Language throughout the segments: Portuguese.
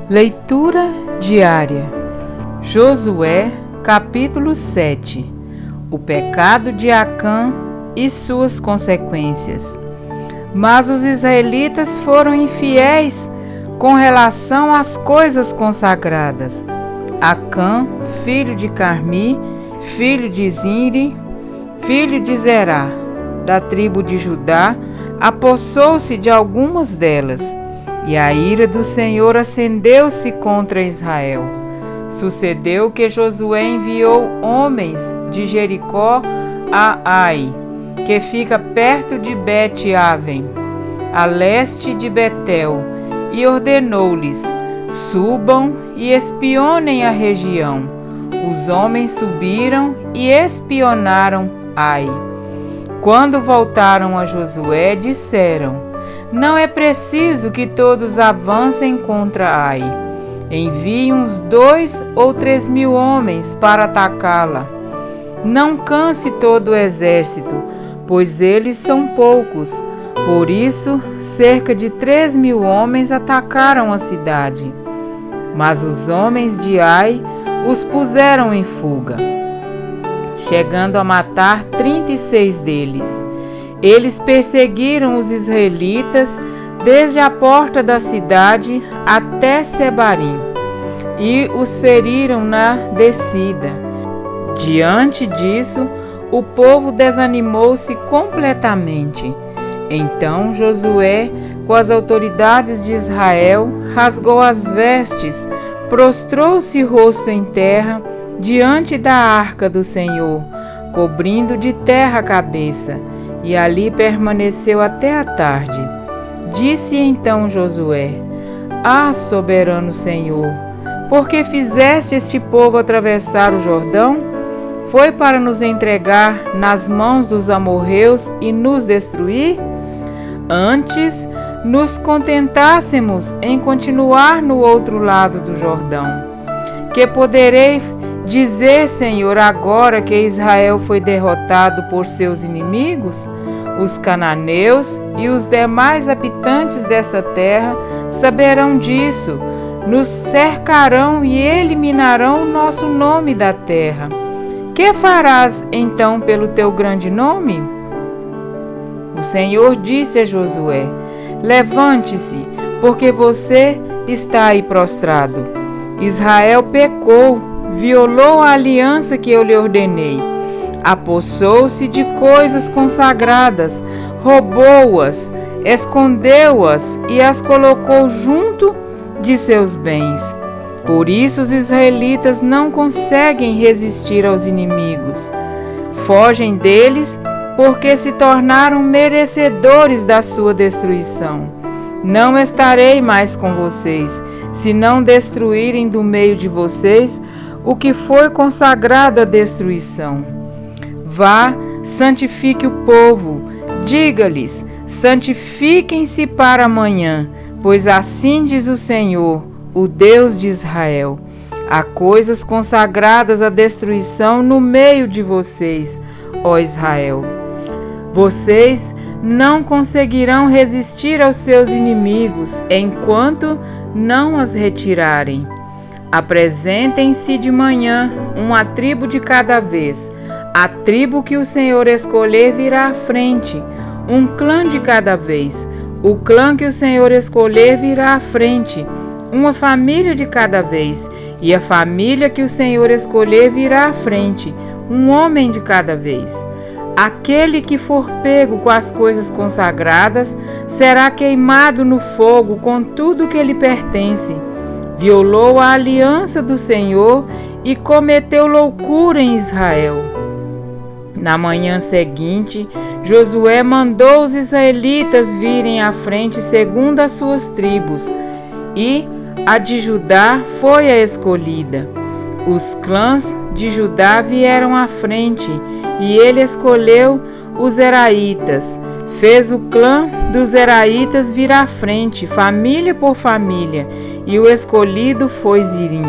Leitura diária. Josué, capítulo 7. O pecado de Acã e suas consequências. Mas os israelitas foram infiéis com relação às coisas consagradas. Acã, filho de Carmi, filho de Zinri, filho de Zerá, da tribo de Judá, apossou-se de algumas delas, e a ira do Senhor acendeu-se contra Israel. Sucedeu que Josué enviou homens de Jericó a Ai, que fica perto de Bet-Aven, a leste de Betel, e ordenou-lhes: subam e espionem a região. Os homens subiram e espionaram Ai. Quando voltaram a Josué, disseram: não é preciso que todos avancem contra Ai. Envie uns 2 ou 3 mil homens para atacá-la. Não canse todo o exército, pois eles são poucos. Por isso, cerca de 3 mil homens atacaram a cidade. Mas os homens de Ai os puseram em fuga, chegando a matar 36 deles. Eles perseguiram os israelitas desde a porta da cidade até Sebarim e os feriram na descida. Diante disso, o povo desanimou-se completamente. Então Josué, com as autoridades de Israel, rasgou as vestes, prostrou-se rosto em terra diante da arca do Senhor, cobrindo de terra a cabeça, e ali permaneceu até a tarde. Disse então Josué: ah, soberano Senhor, por que fizeste este povo atravessar o Jordão? Foi para nos entregar nas mãos dos amorreus e nos destruir? Antes nos contentássemos em continuar no outro lado do Jordão. Que poderei dizer, Senhor, agora que Israel foi derrotado por seus inimigos? Os cananeus e os demais habitantes desta terra saberão disso, nos cercarão e eliminarão o nosso nome da terra. Que farás então pelo teu grande nome? O Senhor disse a Josué: levante-se, porque você está aí prostrado. Israel pecou, violou a aliança que eu lhe ordenei, apossou-se de coisas consagradas, roubou-as, escondeu-as e as colocou junto de seus bens. Por isso os israelitas não conseguem resistir aos inimigos. Fogem deles porque se tornaram merecedores da sua destruição. Não estarei mais com vocês, se não destruírem do meio de vocês o que foi consagrado à destruição. Vá, santifique o povo, diga-lhes: santifiquem-se para amanhã, pois assim diz o Senhor, o Deus de Israel: há coisas consagradas à destruição no meio de vocês, ó Israel. Vocês não conseguirão resistir aos seus inimigos enquanto não as retirarem. Apresentem-se de manhã, uma tribo de cada vez. A tribo que o Senhor escolher virá à frente, um clã de cada vez. O clã que o Senhor escolher virá à frente, uma família de cada vez. E a família que o Senhor escolher virá à frente, um homem de cada vez. Aquele que for pego com as coisas consagradas será queimado no fogo com tudo que lhe pertence. Violou a aliança do Senhor e cometeu loucura em Israel. Na manhã seguinte, Josué mandou os israelitas virem à frente segundo as suas tribos, e a de Judá foi a escolhida. Os clãs de Judá vieram à frente, e ele escolheu os Zeraitas. Fez o clã dos Zeraitas vir à frente, família por família, e o escolhido foi Zirim.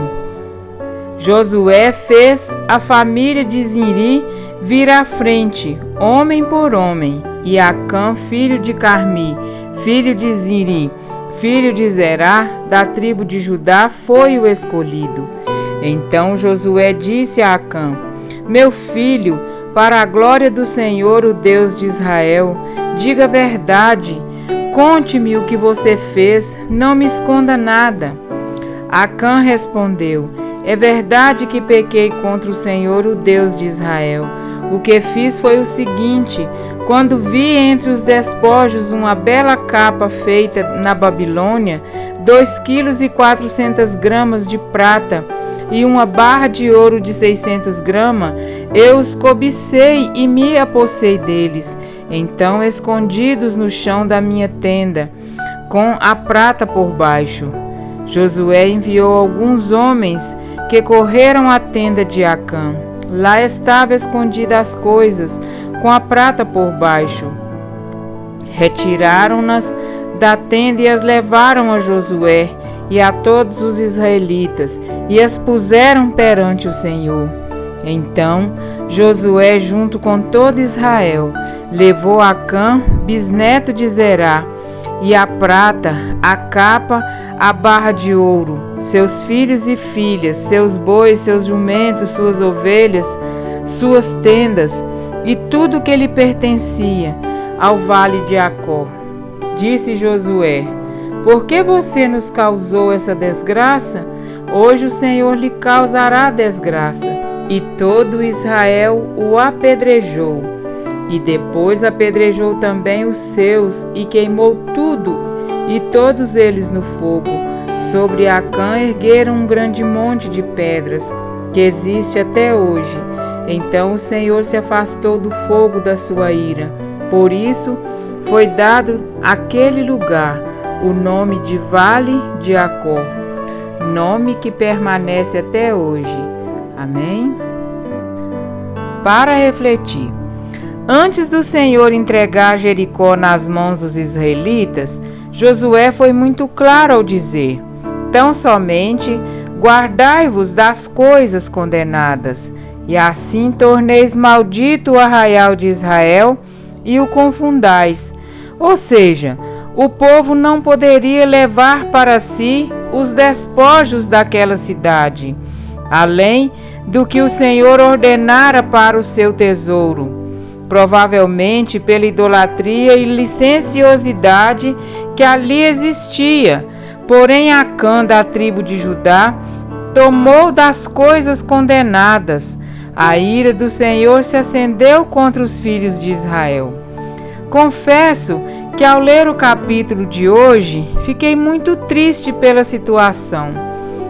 Josué fez a família de Zinri vir à frente, homem por homem, e Acã, filho de Carmi, filho de Zinri, filho de Zerá, da tribo de Judá, foi o escolhido. Então Josué disse a Acã: Meu filho, para a glória do Senhor, o Deus de Israel, diga a verdade, conte-me o que você fez, não me esconda nada. Acã respondeu: É verdade que pequei contra o Senhor, o Deus de Israel. O que fiz foi o seguinte: quando vi entre os despojos uma bela capa feita na Babilônia, 2,4 kg de prata e uma barra de ouro de 600 gramas, eu os cobicei e me apossei deles. Então, escondidos no chão da minha tenda, com a prata por baixo. Josué enviou alguns homens que correram à tenda de Acã. Lá estavam escondidas as coisas, com a prata por baixo. Retiraram-nas da tenda e as levaram a Josué e a todos os israelitas, e as puseram perante o Senhor. Então Josué, junto com todo Israel, levou Acã, bisneto de Zerá, e a prata, a capa, a barra de ouro, seus filhos e filhas, seus bois, seus jumentos, suas ovelhas, suas tendas, e tudo que lhe pertencia, ao vale de Acó. Disse Josué: Por que você nos causou essa desgraça? Hoje o Senhor lhe causará desgraça. E todo Israel o apedrejou. E depois apedrejou também os seus, e queimou tudo, e todos eles no fogo. Sobre Acã ergueram um grande monte de pedras, que existe até hoje. Então o Senhor se afastou do fogo da sua ira. Por isso foi dado àquele lugar o nome de Vale de Acó, nome que permanece até hoje. Amém? Para refletir. Antes do Senhor entregar Jericó nas mãos dos israelitas, Josué foi muito claro ao dizer: Tão somente guardai-vos das coisas condenadas, e assim torneis maldito o arraial de Israel e o confundais. Ou seja, o povo não poderia levar para si os despojos daquela cidade, além do que o Senhor ordenara para o seu tesouro. Provavelmente pela idolatria e licenciosidade que ali existia. Porém Acã, da tribo de Judá, tomou das coisas condenadas. A ira do Senhor se acendeu contra os filhos de Israel. Confesso que ao ler o capítulo de hoje, fiquei muito triste pela situação.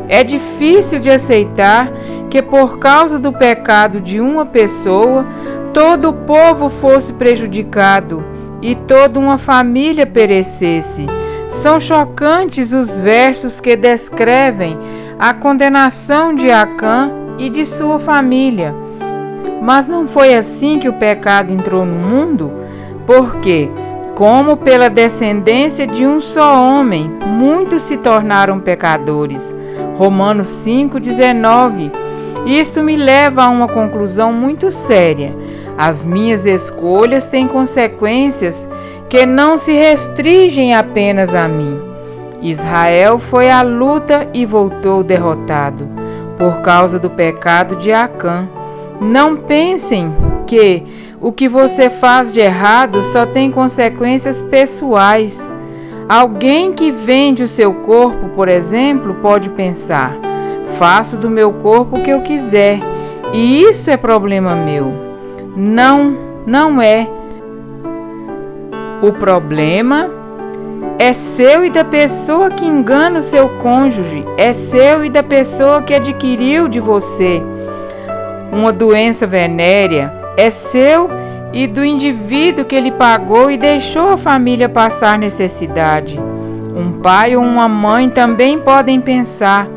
É difícil de aceitar que por causa do pecado de uma pessoa, todo o povo fosse prejudicado e toda uma família perecesse. São chocantes os versos que descrevem a condenação de Acã e de sua família. Mas não foi assim que o pecado entrou no mundo? Porque, como pela descendência de um só homem, muitos se tornaram pecadores. Romanos 5,19. Isto me leva a uma conclusão muito séria. As minhas escolhas têm consequências que não se restringem apenas a mim. Israel foi à luta e voltou derrotado por causa do pecado de Acã. Não pensem que o que você faz de errado só tem consequências pessoais. Alguém que vende o seu corpo, por exemplo, pode pensar: faço do meu corpo o que eu quiser, e isso é problema meu. Não é. O problema é seu e da pessoa que engana o seu cônjuge, é seu e da pessoa que adquiriu de você uma doença venérea, é seu e do indivíduo que ele pagou e deixou a família passar necessidade. Um pai ou uma mãe também podem pensar: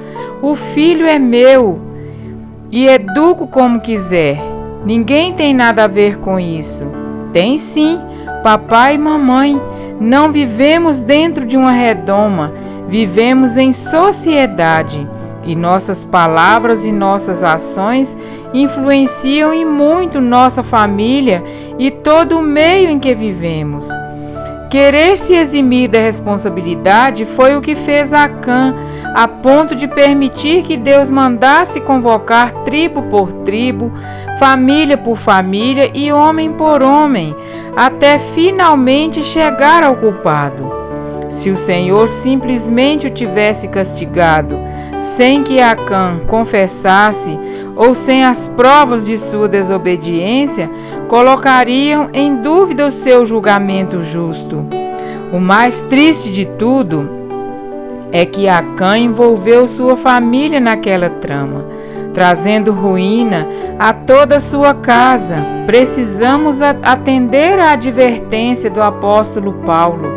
o filho é meu e educo como quiser. Ninguém tem nada a ver com isso. Tem sim, papai e mamãe. Não vivemos dentro de uma redoma, vivemos em sociedade. E nossas palavras e nossas ações influenciam e muito nossa família e todo o meio em que vivemos. Querer se eximir da responsabilidade foi o que fez Acã, a ponto de permitir que Deus mandasse convocar tribo por tribo, família por família e homem por homem, até finalmente chegar ao culpado. Se o Senhor simplesmente o tivesse castigado, sem que Acã confessasse, ou sem as provas de sua desobediência, colocariam em dúvida o seu julgamento justo. O mais triste de tudo é que Acã envolveu sua família naquela trama, trazendo ruína a toda a sua casa. Precisamos atender à advertência do apóstolo Paulo: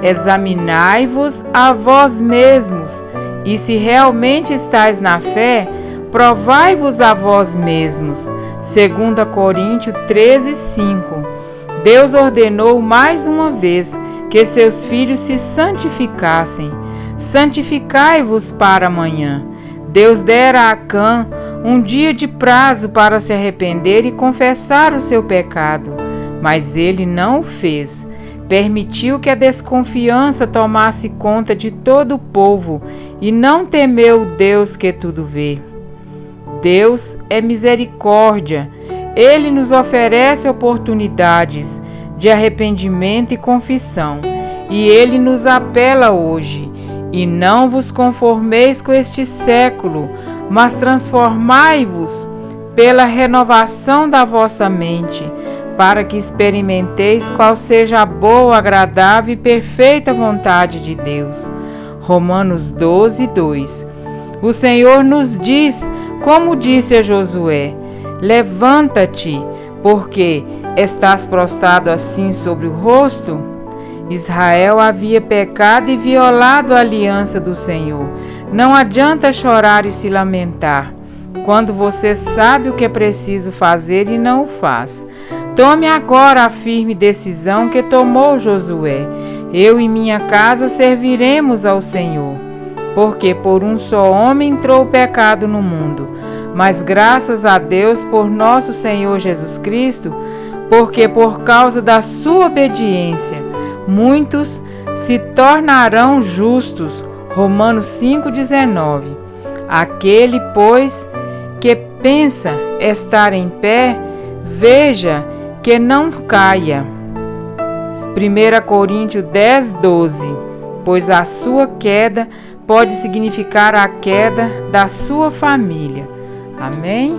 examinai-vos a vós mesmos, e se realmente estáis na fé, provai-vos a vós mesmos. 2 Coríntios 13:5. Deus ordenou mais uma vez que seus filhos se santificassem. Santificai-vos para amanhã. Deus dera a Acã um dia de prazo para se arrepender e confessar o seu pecado, mas ele não o fez. Permitiu que a desconfiança tomasse conta de todo o povo e não temeu o Deus que tudo vê. Deus é misericórdia. Ele nos oferece oportunidades de arrependimento e confissão, e Ele nos apela hoje: e não vos conformeis com este século, mas transformai-vos pela renovação da vossa mente, para que experimenteis qual seja a boa, agradável e perfeita vontade de Deus. Romanos 12:2. O Senhor nos diz, como disse a Josué: levanta-te, porque estás prostrado assim sobre o rosto? Israel havia pecado e violado a aliança do Senhor. Não adianta chorar e se lamentar quando você sabe o que é preciso fazer e não o faz. Tome agora a firme decisão que tomou Josué: eu e minha casa serviremos ao Senhor. Porque por um só homem entrou o pecado no mundo, mas graças a Deus por nosso Senhor Jesus Cristo, porque por causa da sua obediência, muitos se tornarão justos. Romanos 5:19. Aquele, pois, que pensa estar em pé, veja que não caia. 1 Coríntios 10:12. Pois a sua queda pode significar a queda da sua família. Amém?